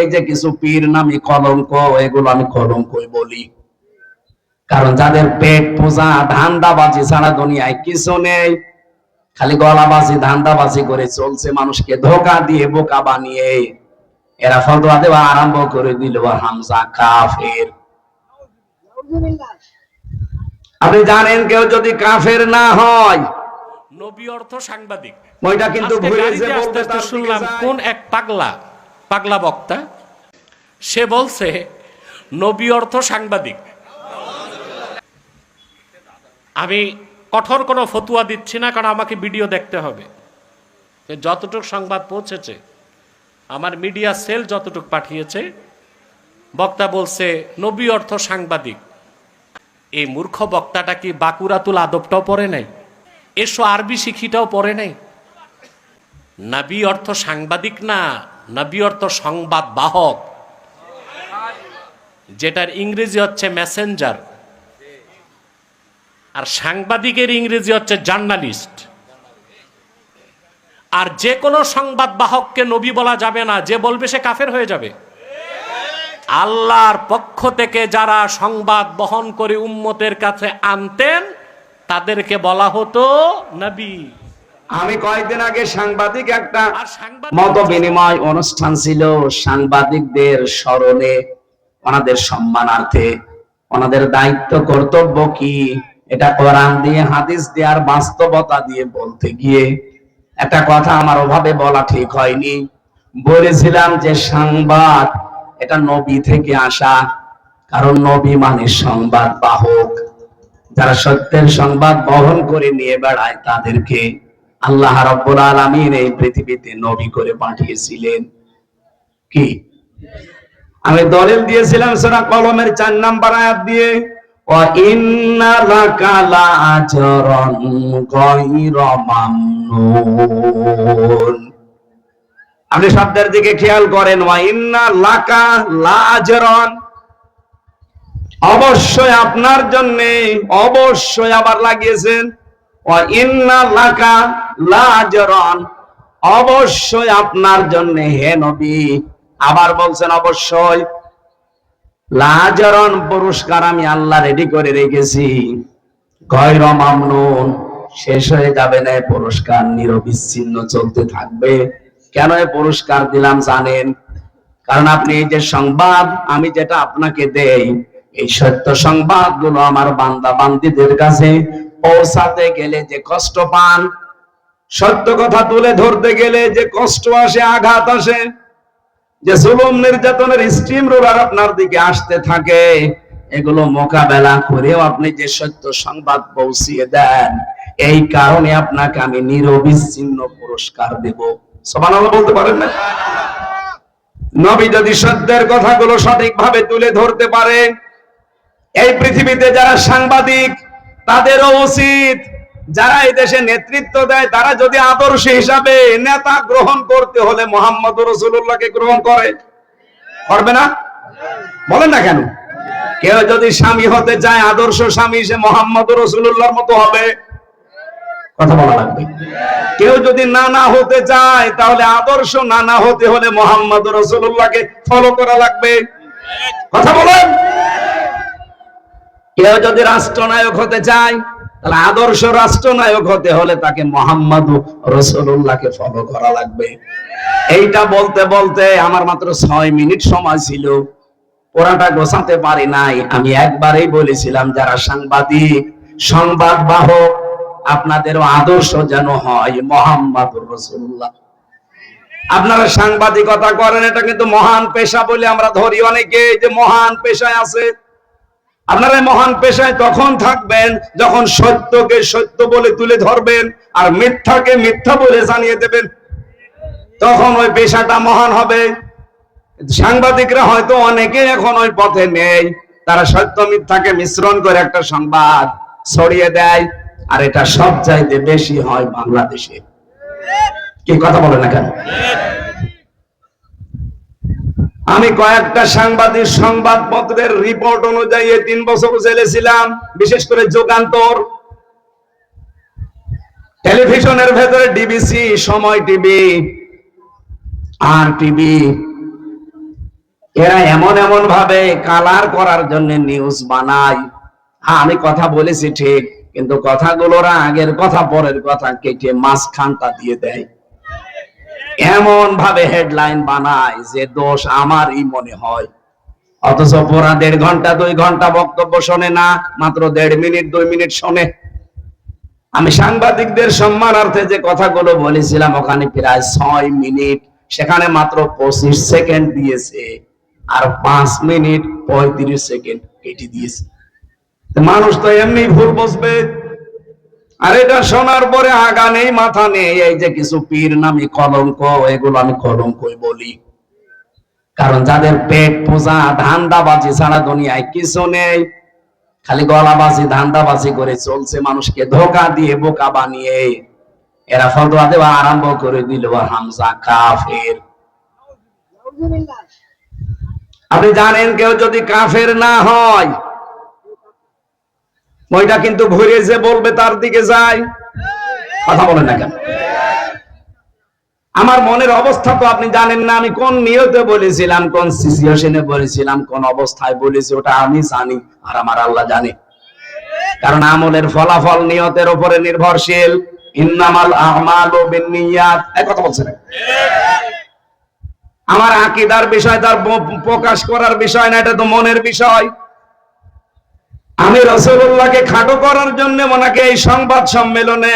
এই যে কিছু পীর নামী কলঙ্ক, এগুলো আমি কলঙ্কই বলি। কারণ যাদের পেট পূজা ধান্দাবাজি ছাড়া দুনিয়ায় কিছু নেই, খালি গলাবাজি ধান্দাবাজি করে চলছে, মানুষকে ধোকা দিয়ে বোকা বানিয়ে এরা ফতোয়া দেওয়া আরম্ভ করে দিল হামজা কাফের। আপনি জানেন কেউ যদি কাফের না হয়, নবী অর্থ সাংবাদিক, ওইটা কিন্তু ভুলে যে বলতে শুনলাম কোন এক পাগলা বক্তা, সে বলছে নবী অর্থ সাংবাদিক। আমি কঠোর কোনো ফতুয়া দিচ্ছি না, কারণ আমাকে ভিডিও দেখতে হবে। যতটুকু সংবাদ পৌঁছেছে, আমার মিডিয়া সেল যতটুকু পাঠিয়েছে, বক্তা বলছে নবী অর্থ সাংবাদিক। এই মূর্খ বক্তাটা কি বাকুরাতুল আদবটাও পড়ে নাই, এসো আরবি শিখিটাও পড়ে নাই? নবী অর্থ সাংবাদিক না, নবী অর্থ সংবাদ বাহক, যেটার ইংরেজি হচ্ছে মেসেঞ্জার, আর সাংবাদিকের ইংরেজি হচ্ছে জার্নালিস্ট। আর যে কোনো সংবাদ বাহককে নবী বলা যাবে না, যে বলবে সে কাফের হয়ে যাবে। আল্লাহর পক্ষ থেকে যারা সংবাদ বহন করে উম্মতের কাছে আনতেন, তাদেরকে বলা হতো নবী। আমি কয়েকদিন আগে সাংবাদিক একটা মত বিনিময় অনুষ্ঠান ছিল, সাংবাদিকদের স্মরণে, ওনাদের সম্মানার্থে, ওনাদের দায়িত্ব কর্তব্য কি, এটা কোরআন দিয়ে হাদিস দিয়ে আর বাস্তবতা দিয়ে বলতে গিয়ে একটা কথা আমার ওভাবে বলা ঠিক হয়নি। বলেছিলাম যে সংবাদ এটা নবী থেকে আসা, কারণ নবী মানে সংবাদ বাহক। যারা সত্যের সংবাদ বহন করে নিয়ে বেড়ায় তাদেরকে আল্লাহ রাব্বুল আলামিন এই পৃথিবীতে নবী করে পাঠিয়েছিলেন। কি আমি দলিল দিয়েছিলাম সূরা কলমের 4 নম্বর আয়াত দিয়ে, ওয়া ইন্না লাকা লাআজরান গায়রা মামনুন। আপনি শব্দের দিকে খেয়াল করেন, ওয়া ইন্না লাকা লাআজরান, অবশ্যই আপনার জন্য, অবশ্যই আবার লাগিয়েছেন ওয়া ইন্না লাকা লাআজরান, অবশ্যই আপনার জন্য হে নবী, আবার বলছেন অবশ্যই, লাআজরান পুরস্কার আমি আল্লাহ রেডি করে রেখেছি, গায়রা মামনুন, শেষ হয়ে যাবে না পুরস্কার, নিরবিচ্ছিন্ন চলতে থাকবে। কেন এই পুরস্কার দিলাম জানেন? কারণ আপনি এই যে সংবাদ আমি যেটা আপনাকে দেই, এই সত্য সংবাদগুলো আমার বান্দা বান্দীদের কাছে পৌঁছাতে গেলে যে কষ্ট পান, সত্য কথা তুলে ধরতে গেলে যে কষ্ট আসে, আঘাত আসে, যে জুলুম নির্যাতনের স্টিম রোলার আপনার দিকে আসতে থাকে, এগুলো মোকাবেলা করেও আপনি যে সত্য সংবাদ পৌঁছিয়ে দেন, এই কারণে আপনাকে আমি নিরবিচ্ছিন্ন পুরস্কার দেব। সুবহানাল্লাহ বলতে পারেন না? নবী যদি সত্যের কথাগুলো সঠিকভাবে তুলে ধরতে পারে, এই পৃথিবীতে যারা সাংবাদিক তাদেরও উচিত, যারা এই দেশে নেতৃত্ব দেয় তারা যদি আদর্শ হিসাবে নেতা গ্রহণ করতে হলে মুহাম্মদুর রাসূলুল্লাহকে গ্রহণ করবে না? বলেন না কেন? কেউ যদি স্বামী হতে চায়, আদর্শ স্বামী সে মুহাম্মদুর রাসূলুল্লাহর মতো হবে, কথা বলা লাগবে। কেউ যদি নানা হতে চায়, তাহলে আদর্শ নানা হতে হলে মুহাম্মদুর রাসূলুল্লাহকে ফলো করা লাগবে, কথা বলেন। কেউ যদি রাষ্ট্রনায়ক হতে চায়, তাহলে আদর্শ রাষ্ট্রনায়ক হতে হলে তাকে মুহাম্মদুর রাসূলুল্লাহকে ফলো করা লাগবে। এইটা বলতে বলতে আমার মাত্র 6 মিনিট সময় ছিল, পুরাটা গোছাতে পারি নাই। আমি একবারেই বলেছিলাম, যারা সাংবাদিক, সংবাদ বাহক, আপনাদেরও আদর্শ যেন হয় মুহাম্মদুর রাসূলুল্লাহ। আপনারা সাংবাদিকতা করেন, এটা কিন্তু মহান পেশা বলে আমরা ধরি অনেকে, যে মহান পেশায় আছে। আপনারা মহান পেশায় তখন থাকবেন যখন সত্যকে সত্য বলে তুলে ধরবেন আর মিথ্যাকে মিথ্যা বলে জানিয়ে দেবেন, তখন ওই পেশাটা মহান হবে। সাংবাদিকরা হয়তো অনেকে এখন ওই পথে নেই, তারা সত্য মিথ্যাকে মিশ্রণ করে একটা সংবাদ ছড়িয়ে দেয়, আর এটা সব চাইতে বেশি হয় বাংলাদেশে। কি কথা বলে না কেন? আমি কয়েকটা সাংবাদিক সংবাদপত্রের রিপোর্ট অনুযায়ী 3 বছর জেলে ছিলাম, বিশেষ করে যুগান্তর, টেলিভিশনের ভেতরে ডিবিসি, সময় টিভি, আর টিভি, এরা এমন এমন ভাবে কালার করার জন্য নিউজ বানায়। হ্যাঁ, আমি কথা বলেছি ঠিক, কিন্তু কথাগুলোরা আগের কথা পরের কথা কেটে মাঝখানটা দিয়ে দেয়। এমন ভাবে হেডলাইন বানায় যে দোষ আমারই মনে হয়, অথচ পুরা 1.5 ঘন্টা 2 ঘন্টা বক্তব্য শোনে না, মাত্র 1.5 মিনিট 2 মিনিট শোনে। আমি সাংবাদিকদের সম্মানার্থে যে কথাগুলো বলেছিলাম ওখানে প্রায় 6 মিনিট, সেখানে মাত্র 25 সেকেন্ড দিয়েছে, আর 5 মিনিট 35 সেকেন্ড কেটে দিয়েছে। মানুষ তো এমনি ভুল বুঝবে। আর এটা শোনার পরে আগা নেই মাথা নেই, এই যে কিছু পীর নামি কলঙ্ক, এগুলো আমি কলঙ্কই বলি। কারণ যাদের পেট পূজা ধান্দাবাজি ছাড়া দুনিয়ায় কিছু নেই, খালি গলাবাজি ধান্দাবাজি করে চলছে, মানুষকে ধোকা দিয়ে বোকা বানিয়ে এরা ফতোয়া দেওয়া আরম্ভ করে দিল হামজা কাফের। আপনি জানেন কেউ যদি কাফের না হয়, ওইটা কিন্তু ঘুরে যে বলবে তার দিকে যায়। কথা বলেন না কেন? আমার মনের অবস্থা তো আপনি জানেন না, আমি কোন নিয়তে বলেছিলাম, কোন সিচুয়েশনে বলেছিলাম, কোন অবস্থায় বলেছি, ওটা আমি জানি আর আমার আল্লাহ জানে। কারণ আমলের ফলাফল নিয়তের উপরে নির্ভরশীল। ইন্নামাল আমালু বিন্নিয়াত, এই কথা বলছেন। আমার আকীদার বিষয় তার প্রকাশ করার বিষয় না, এটা তো মনের বিষয়। আমি রাসূলুল্লাহকে খাটো করার জন্য ওনাকে এই সংবাদ সম্মেলনে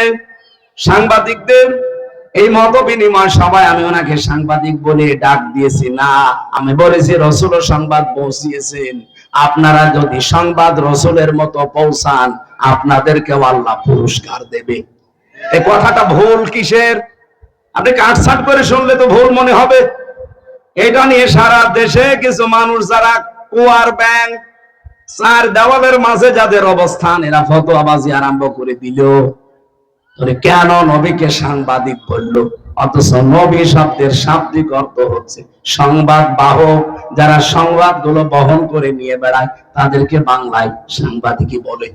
সাংবাদিকদের এই মত বিনিময় সবাই আমি ওনাকে সাংবাদিক বলে ডাক দিয়েছি না, আমি বলেছি রাসূল সংবাদ পৌঁছিয়েছেন, আপনারা যদি সংবাদ রাসূলের মতো পৌঁছান আপনাদেরকেও আল্লাহ পুরস্কার দেবে। এই কথাটা ভুল কিসের? আপনি কাটছাট করে শুনলে তো ভুল মনে হবে। এটা নিয়ে সারা দেশে কিছু মানুষ যারা কুয়ার ব্যাং চার দেওয়ালের মাঝে যাদের অবস্থান, এরা ফতোয়াবাজি আরম্ভ করে দিল। কেন নবীকে সাংবাদিক বললো? অথচ নবী শব্দের শাব্দিক অর্থ হচ্ছে সংবাদ বাহক। যারা সংবাদ গুলো বহন করে নিয়ে বেড়ায় তাদেরকে বাংলায় সাংবাদিকই বলে।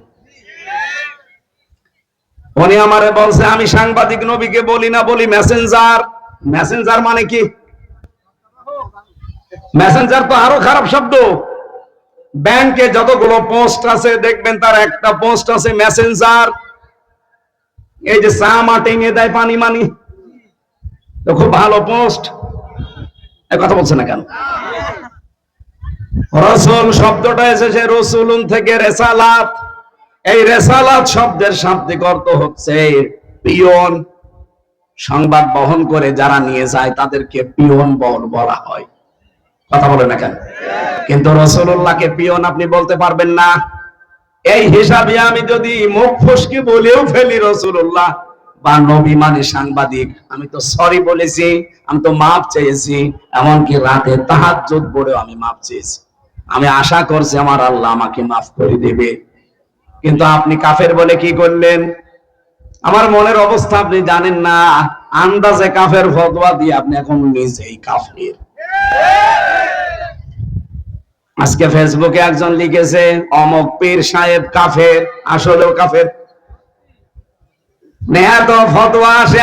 উনি আমারে বলছে আমি সাংবাদিক নবীকে বলি না, বলি মেসেঞ্জার। মেসেঞ্জার মানে কি? মেসেঞ্জার তো আরো খারাপ শব্দ। ব্যাংকে যতগুলো পোস্ট আছে দেখবেন তার একটা পোস্ট আছে মেসেঞ্জার। এই যে চা মাটিয়ে দেয় পানি মানি, তো খুব ভালো পোস্ট। এই কথা বলছে না কেন? রাসূল শব্দটা এসেছে রাসূলুন থেকে, রেসালাত। এই রেসালাত শব্দের শাব্দিক অর্থ হচ্ছে পিয়ন। সংবাদ বহন করে যারা নিয়ে যায় তাদেরকে পিয়ন বলা হয়। কথা বলে না কেন? কিন্তু রাসূলুল্লাহকে পিয়ন আপনি বলতে পারবেন না। এই হিসাবে আমি যদি মুখ ফসকে বলেও ফেলি রাসূলুল্লাহ বা নবী মানে সাংবাদিক, আমি তো সরি বলেছি, আমি তো মাপ চেয়েছি, এমনকি রাতে তাহাজ্জুদ পড়েও আমি মাপ চেয়েছি। আমি আশা করছি আমার আল্লাহ আমাকে মাফ করে দেবে। কিন্তু আপনি কাফের বলে কি করলেন? আমার মনের অবস্থা আপনি জানেন না। আন্দাজে কাফের ফতোয়া দিয়ে আপনি এখন নিজেই কাফের। আজকে ফেসবুকে একজন লিখেছে অমক পীর সাহেব কাফের, আসলেও কাফের। এত ফতোয়া আসে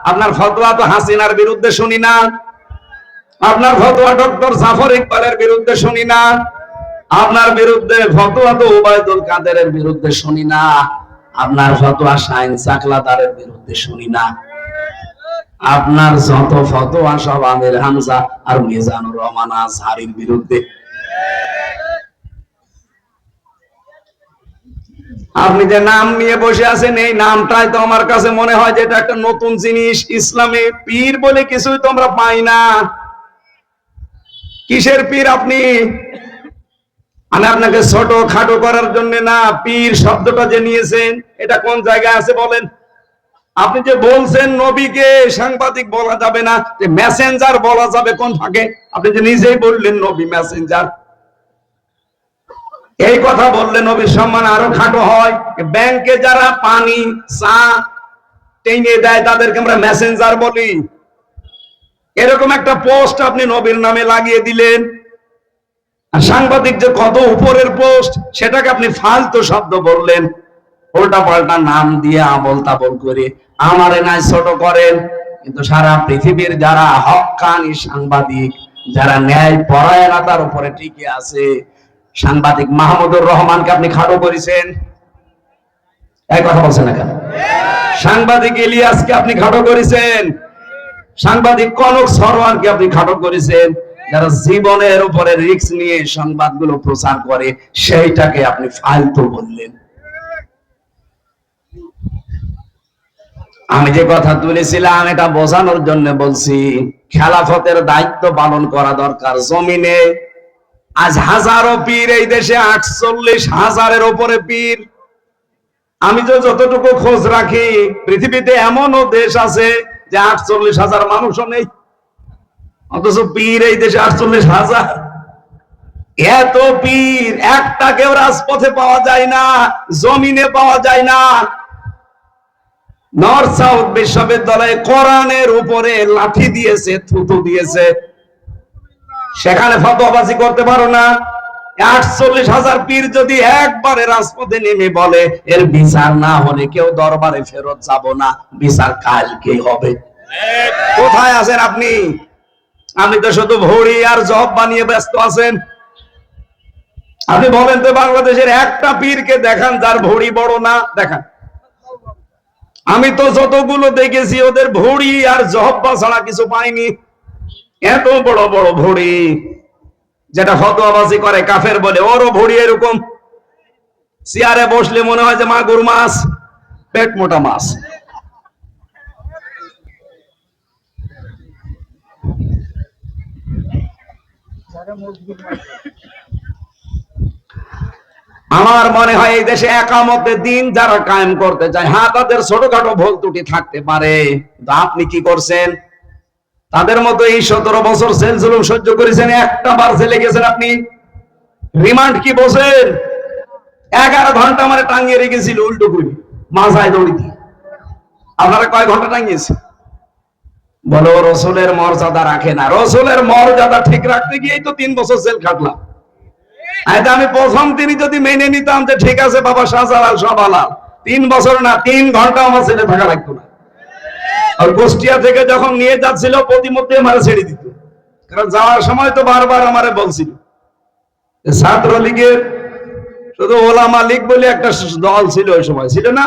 আপনার ফতোয়া তো হাসিনার বিরুদ্ধে শুনি না, আপনার ফতোয়া ডক্টর জাফর ইকবালের বিরুদ্ধে শুনি না, আপনার বিরুদ্ধে ফতোয়া তো ওবায়দুল কাদেরের বিরুদ্ধে শুনি না, আপনার ফতোয়া শাইন চাকলাদারের বিরুদ্ধে শুনি না। আপনার যত ফতোয়া সব আমির হামজা আর মিজানুর রহমান আজহারীর বিরুদ্ধে। আপনি যে নাম নিয়ে বসে আছেন, এই নামটাই তো আমার কাছে মনে হয় যে এটা একটা নতুন জিনিস। ইসলামে পীর বলে কিছুই তো আমরা পাই না। কিসের পীর আপনি? আমি আপনাকে ছোট খাটো করার জন্য না, পীর শব্দটা যে নিয়েছেন এটা কোন জায়গায় আছে বলেন? আপনি যে বলছেন নবীকে সাংবাদিক বলা যাবে না, যে মেসেঞ্জার বলা যাবে কোন ফাঁকে? আপনি যে নিজেই বললেন নবী মেসেঞ্জার। এই কথা বললে নবীর সম্মান আরো খাটো হয়। ব্যাংকে যারা পানি চা টেনে দেয় তাদেরকে আমরা মেসেঞ্জার বলি। এরকম একটা পোস্ট আপনি নবীর নামে লাগিয়ে দিলেন। আর সাংবাদিক যে কত উপরের পোস্ট, সেটাকে আপনি ফালতু শব্দ বললেন। উল্টা পাল্টা নাম দিয়ে আবল তাবল করে আমারে নাই ছোট করেন। কিন্তু সারা পৃথিবীর যারা হক্কানি সাংবাদিক যারা ন্যায় পরায়ণতার উপরে টিকে আছে। সাংবাদিক মাহমুদুর রহমানকে আপনি খাটো করেছেন, এই কথা বলছেন না কেন? সাংবাদিক ইলিয়াসকে আপনি খাটো করেছেন, সাংবাদিক কনক সরওয়ারকে আপনি খাটো করেছেন। যারা জীবনের উপরে রিস্ক নিয়ে সংবাদগুলো প্রচার করে সেইটাকে আপনি ফালতু বললেন। আমি যে কথা তুলেছিলাম এটা বোঝানোর জন্য বলছি, খেলাফতের দায়িত্ব পালন করা দরকার জমিনে। আজ হাজারো পীর এই দেশে, 48,000-এর উপরে পীর। আমি তো যতটুকু খোঁজ রাখি পৃথিবীতে এমনও দেশ আছে যে 48,000 মানুষও নেই, অথচ পীর এই দেশে 48,000। এত পীর, একটা কেউ রাজপথে পাওয়া যায় না, জমিনে পাওয়া যায় না। নর্থ সাউথ বিশ্ববিদ্যালয়ে কোরআনের উপরে লাঠি দিয়েছে, থুতু দিয়েছে, সেখানে ফতোয়াবাজি করতে পারো না। 48,000 পীর যদি একবারে রাজপথে নেমে বলে এর বিচার না হলে কেউ দরবারে ফেরত যাব না, বিচার কালকে হবে। কোথায় আছেন আপনি? আমি তো শুধু ভড়ি আর জব বানিয়ে ব্যস্ত আছেন। আপনি বলেন তো বাংলাদেশের একটা পীরকে দেখান যার ভড়ি বড় না, দেখান। আমি তো যতগুলো দেখেছি ওদের ভড়ি আর জহব্বা ছাড়া কিছু পাইনি। এত বড় বড় ভড়ি, যেটা ফতোয়াবাজি করে কাফের বলে, ওরও ভড়ি এরকম। চেয়ারে বসলে মনে হয় যে মাগুর মাছ, পেট মোটা মাছ। আমার মনে হয় এই দেশে একামতের দিন যারা কায়েম করতে চায়, হ্যাঁ তাদের ছোটখাটো ভুল ত্রুটি থাকতে পারে, আপনি কি করছেন? তাদের মতো এই 17 বছর জেল জুলুম সহ্য করেছেন, একটা বার জেলে গেছেন আপনি? রিমান্ড কি বসেন? 11 ঘন্টা আমার টাঙিয়ে রেখেছিল উল্টো করে মাথায় দড়ি দিয়ে। আপনারা কয় ঘন্টা টাঙিয়েছে? বলো রসুলের মর্যাদা রাখে না। রসুলের মর্যাদা ঠিক রাখতে গিয়েই তো 3 বছর জেল খাটলাম। আমি প্রথম তিনি যদি মেনে নিতাম যে ঠিক আছে বাবা শাহজালাল সব আলাল, 3 বছর না 3 ঘন্টা আমার ছেলে থাকা লাগতো না। আর কুষ্টিয়া থেকে যখন নিয়ে যাচ্ছিল প্রতিমধ্যে আমার ছেড়ে দিত, কারণ যাওয়ার সময় তো বারবার আমারে বলছিল ছাত্রলীগের শুধু ওলামা লীগ বলে একটা দল ছিল ওই সময়, ছিল না?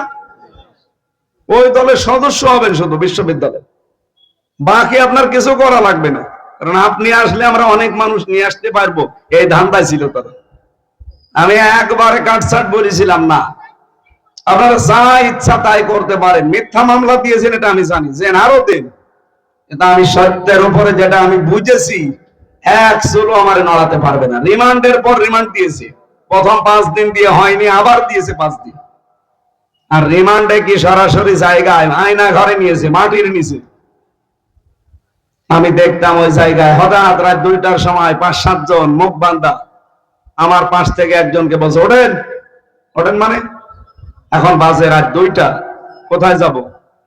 ওই দলের সদস্য হবেন শুধু বিশ্ববিদ্যালয়ে, বাকি আপনার কিছু করা লাগবে না, কারণ আপনি আসলে আমরা অনেক মানুষ নিয়ে আসতে পারবো, এই ধান্দায় ছিল তারা। আমি একবারে কাটছাট বলেছিলাম না, আপনারা যা ইচ্ছা তাই করতে পারেন। মিথ্যা মামলা দিয়েছেন এটা আমি জানি, যে আরো দিন, এটা আমি সত্যের উপরে যেটা আমি বুঝেছি, এক চুলো আমার নড়াতে পারবে না। রিমান্ডের পর রিমান্ড দিয়েছে, প্রথম 5 দিন দিয়ে হয়নি, আবার দিয়েছে 5 দিন। আর রিমান্ডে কি সরাসরি জায়গায় আয়না ঘরে নিয়েছে, মাটির নিচে। আমি দেখতাম ওই জায়গায় হঠাৎ রাত 2টার সময় 5-7 জন মুখ বান্ধা আমার পাশ থেকে একজনকে বলছে ওঠেন। ওঠেন মানে? এখন বাজে রাত 2টা, কোথায় যাব?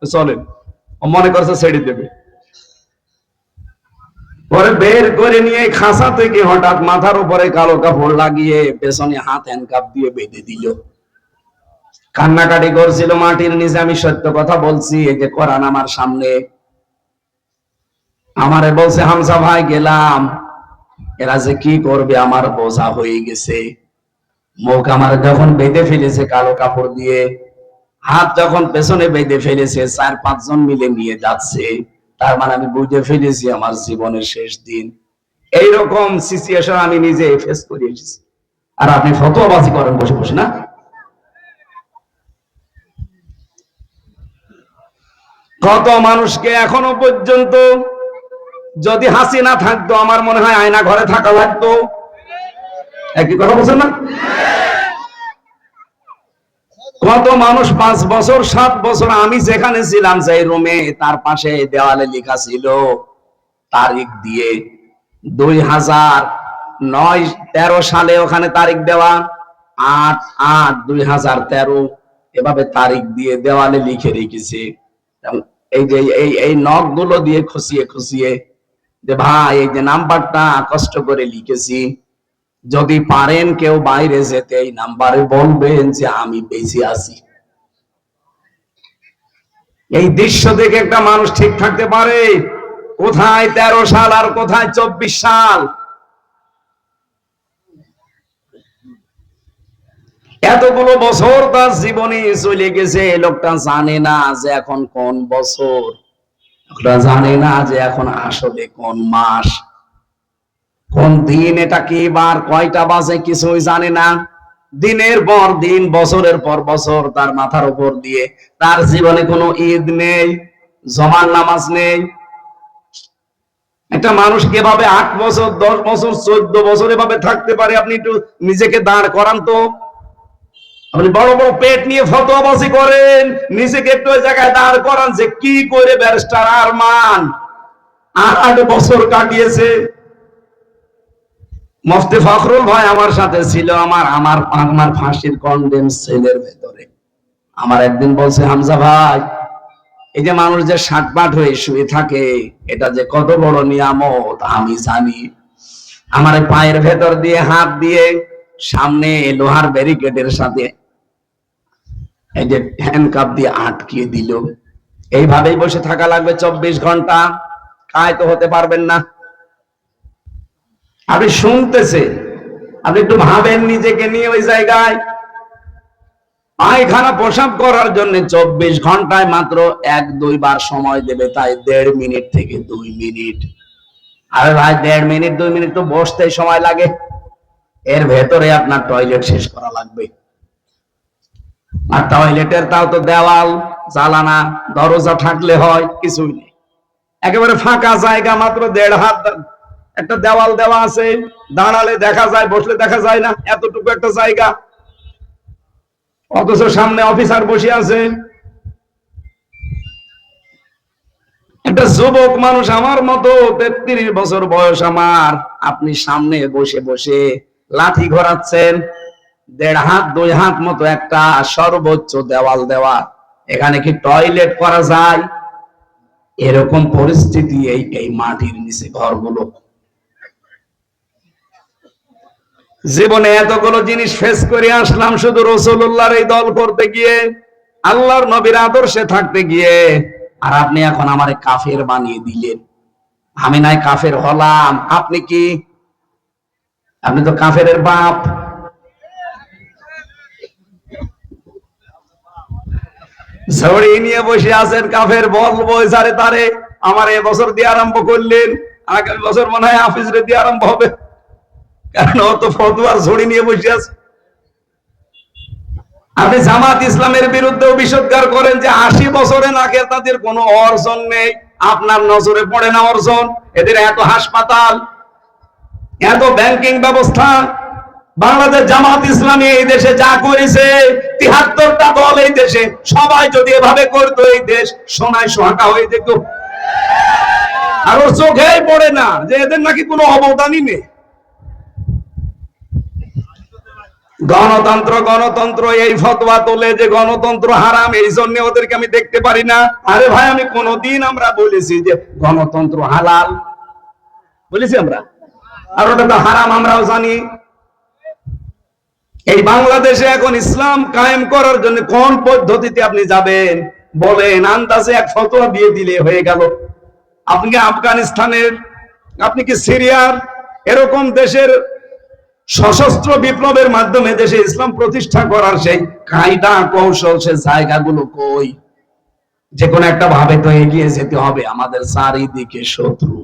চলেন। ও মনে করছে ছেড়ে দেবে, পরে বের করে নিয়ে খাসা থেকে হঠাৎ মাথার উপরে কালো কাপড় লাগিয়ে পেছনে হাত হ্যান্ডকাপ দিয়ে বেঁধে দিল। কান্নাকাটি করছিল মাটির নিচে। আমি সত্য কথা বলছি, এই যে কোরআন আমার সামনে। আমারে বলছে হামজা ভাই গেলাম, এরা যে কি করবে আমার বোঝা হয়ে গেছে। মুখ আমার যখন বেঁধে ফেলেছে কালো কাপড় দিয়ে, হাত যখন পেছনে বেঁধে ফেলেছে, 4-5 জন মিলে নিয়ে যাচ্ছে, তার মানে আমি বুঝে ফেলেছি আমার জীবনের শেষ দিন। এইরকম সিচুয়েশন আমি নিজে ফেস করে এসেছি। আর আপনি ফতোয়াবাজি করেন বসে বসে, না? কত মানুষকে এখনো পর্যন্ত, যদি হাসি না থাকতো আমার মনে হয় আয়না ঘরে থাকা লাগতো। একই কথা বলছেন না? কত মানুষ 5 বছর 7 বছর আমি যেখানে ছিলাম সেই রুমে, তার পাশে দেওয়ালে লেখা ছিল তারিখ দিয়ে 2009-13 সালে ওখানে তারিখ দেওয়া, 8-8-2013 এভাবে তারিখ দিয়ে দেওয়ালে লিখে রেখেছে। এই যে এই নখ গুলো দিয়ে খুশিয়ে খুশিয়ে যে ভাই এই যে নাম্বারটা কষ্ট করে লিখেছি, যদি পারেন কেউ বাইরে যেতে এই নাম্বারে বলবেন যে আমি বেঁচে আছি। এই দৃশ্য দেখে একটা মানুষ ঠিক থাকতে পারে? কোথায় 13 সাল আর কোথায় 24 সাল? এতগুলো বছর তার জীবনে চলে গেছে, লোকটা জানে না যে এখন কোন বছর, লোকটা জানে না যে এখন আসলে কোন মাস, কোন দিন, এটা কি বার, কয়টা বাজে, কিছুই জানে না। দিনের পর দিন, বছরের পর বছর তার মাথার উপর দিয়ে, তার জীবনে কোনো ঈদ নেই, জমার নামাজ নেই। একটা মানুষ কিভাবে 8 বছর, 10 বছর, 14 বছর এভাবে থাকতে পারে? আপনি একটু নিজেকে দাঁড় করান তো। আপনি বড় বড় পেট নিয়ে ফতোয়াবাজি করেন, নিজেকে একটু ওই জায়গায় দাঁড় করান যে কি করে ব্যারিস্টার আরমান 8 বছর কাটিয়েছে। মুফতি ফখরুল ভাই আমার সাথে ছিল, আমার ফাঁসির কন্ডেম সেলের ভেতরে। আমার একদিন বলছে, হামজা ভাই, এই যে মানুষ যে ষাটপাট হয়ে শুয়ে থাকে, এটা যে কত বড় নিয়ামত আমি জানি। আমার পায়ের ভেতর দিয়ে হাত দিয়ে সামনে লোহার ব্যারিকেডের সাথে এই যে হ্যান্ডকাপ দিয়ে আটকিয়ে দিল। এইভাবেই বসে থাকা লাগবে 24 ঘন্টা, কায়িত হতে পারবেন না। আপনি শুনতেছেন, আপনি একটু ভাবেন নিজেকে নিয়ে ওই জায়গায়। পায়খানা প্রসাব করার জন্য 24 ঘন্টায় মাত্র 1-2 বার সময় দেবে, তাই 1.5 মিনিট থেকে 2 মিনিট। আরে ভাই, 1.5 মিনিট 2 মিনিট তো বসতেই সময় লাগে, এর ভেতরে আপনার টয়লেট শেষ করা লাগবে। আর টয়লেটের তাও তো দেওয়াল, জানালা, দরজা থাকলে হয়, কিছুই নেই, একেবারে ফাঁকা জায়গা, মাত্র 1.5 হাত একটা দেওয়াল দেওয়া আছে, দাঁড়ালে দেখা যায়, বসলে দেখা যায় না, এতটুকু একটা জায়গা। অথচ সামনে অফিসার বসে আছে। একটা যুবক মানুষ আমার মতো, 33 বছর বয়স আমার, আপনি সামনে বসে বসে লাঠি ঘোরাচ্ছেন, 1.5 হাত 2 হাত মতো একটা সর্বোচ্চ দেওয়াল দেওয়া, এখানে কি টয়লেট করা যায়? এরকম পরিস্থিতি এই মাটির নিচে ঘরগুলো। জীবনে এতগুলো জিনিস ফেস করে আসলাম শুধু রাসূলুল্লাহর এই দল করতে গিয়ে, আল্লাহর নবীর আদর্শে থাকতে গিয়ে, আর আপনি এখন আমারে কাফের বানিয়ে দিলেন। আমি নাই কাফের হলাম, আপনি কি? আপনি তো কাফেরের বাপ। ঝড়ি নিয়ে বসে আছেন, কাফের বলবো যারে তারে। আমার এবছর দিয়ে আরম্ভ করলেন, আগামী বছর মনে হয় হাফিজরে দিয়ে আরম্ভ হবে, কারণ ও তো ফতোয়ার ঝড়ি নিয়ে বসে আছে। আপনি জামাত ইসলামের বিরুদ্ধে অভিযোগকার করেন যে 80 বছরে নাকি তাদের কোনো অর্জন নেই। আপনার নজরে পড়ে না অর্জন? এদের এত হাসপাতাল, এত ব্যাংকিং ব্যবস্থা। বাংলাদেশ জামাত ইসলামী এই দেশে যা করেছে, 73টা দল এই দেশে, সবাই যদি এভাবে করতো, এই দেশ সোনায় সোহাগা হয়ে যেত। আর ওর চোখেই পড়ে না যে এদের নাকি কোনো অবদানই নেই। গণতন্ত্র গণতন্ত্র এই ফতোয়া তোলে যে গণতন্ত্র হারাম, এই জন্য ওদেরকে আমি দেখতে পারি না। আরে ভাই, আমি কোনদিন আমরা বলেছি যে গণতন্ত্র হালাল? বলেছি আমরা? আর ওটা তো হারাম আমরাও জানি। এই বাংলাদেশে এখন ইসলাম কায়েম করার জন্য কোন পদ্ধতিতে আপনি যাবেন বলেন? আন্দাজে এক ফতোয়া দিয়ে দিলে হয়ে গেল। আপনি কি আফগানিস্তানের, আপনি কি সিরিয়ার, এরকম দেশের সশস্ত্র বিপ্লবের মাধ্যমে দেশে ইসলাম প্রতিষ্ঠা করার সেই কায়দা কৌশল, সে জায়গাগুলো কই? যে কোনো একটা ভাবে তো এগিয়ে যেতে হবে। আমাদের চারিদিকে শত্রু।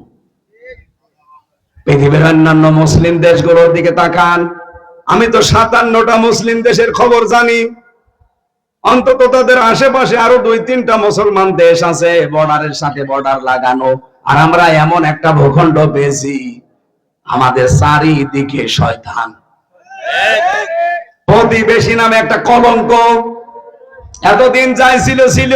পৃথিবীর অন্যান্য মুসলিম দেশগুলোর দিকে তাকান, আমি তো 57টা মুসলিম দেশের খবর জানি। অন্তত তাদের আশেপাশে আরো 2-3টা মুসলমান দেশ আছে, বর্ডারের সাথে বর্ডার লাগানো। আর আমরা এমন একটা ভূখণ্ড পেয়েছি, আমাদের চারিদিকে শয়তান। প্রতিবেশী নামে একটা কলঙ্ক। এতদিন যাই ছিল,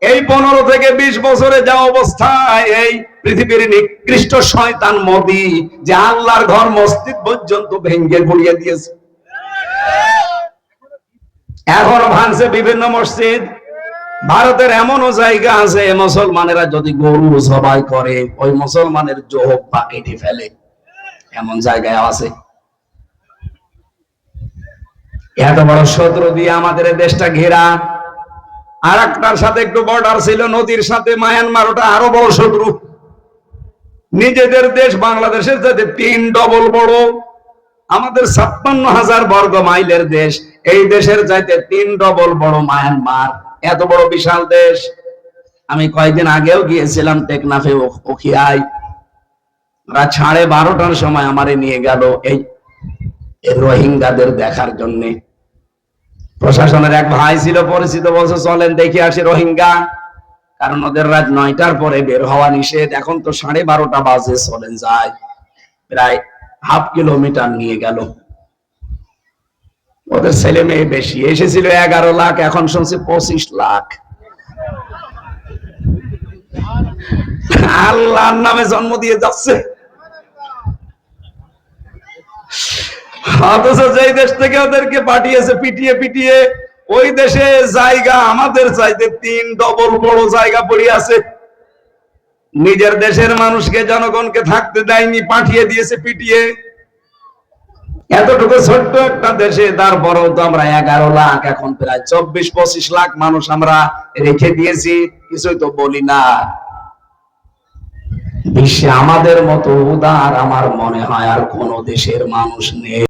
এই 15 থেকে 20 বছরে যা অবস্থায়, এই পৃথিবীর নিকৃষ্ট শয়তান মোদি, যে আল্লাহর ঘর মসজিদ পর্যন্ত ভেঙে গুড়িয়ে দিয়েছে। এখনো ভাঙছে বিভিন্ন মসজিদ। ভারতের এমনও জায়গা আছে, মুসলমানেরা যদি গরু জবাই করে, ওই মুসলমানের জোহবা কেটে ফেলে, এমন জায়গায় আছে। এত বড় শত্রু দিয়ে আমাদের দেশটা ঘেরা। আর একটার সাথে একটু বর্ডার ছিল, নদীর সাথে, মায়ানমার, ওটা আরো বড় শত্রু। নিজেদের দেশ বাংলাদেশের চাইতে 3 ডবল বড়, আমাদের 56,000 বর্গ মাইলের দেশ, এই দেশের চাইতে 3 ডবল বড় মায়ানমার। এত বড় বিশাল দেশ। আমি কয়েকদিন আগেও গিয়েছিলাম টেকনাফে ওখিয়ায়, রাত 12:30টার সময় আমারে নিয়ে গেল এই রোহিঙ্গাদের দেখার জন্য। প্রশাসনের এক ভাই ছিল পরিচিত, বলছে চলেন দেখে আসি রোহিঙ্গা, কারণ ওদের রাত 9টার পরে বের হওয়া নিষেধ। এখন তো 12:30 বাজে, চলেন যায়। প্রায় হাফ কিলোমিটার নিয়ে গেল। ওদের ছেলে মেয়ে বেশি, এসেছিল 11 লাখ, এখন শুনছি 25 লাখ। আল্লাহর নামে জন্ম দিয়ে যাচ্ছে। অথচ যেই দেশ থেকে ওদেরকে পাঠিয়েছে পিটিয়ে পিটিয়ে, ওই দেশে জায়গা আমাদের চাইতে 3 ডবল বড় জায়গা পড়ে আছে। নিজের দেশের মানুষকে, জনগণকে থাকতে দেয়নি, পাঠিয়ে দিয়েছে পিটিয়ে। এতটুকু ছোট্ট একটা দেশে তারপরেও তো আমরা 11 লাখ, এখন প্রায় 24-25 লাখ মানুষ আমরা রেখে দিয়েছি, কিছুই তো বলি না। বিশ্বে আমাদের মতো উদার আমার মনে হয় আর কোন দেশের মানুষ নেই।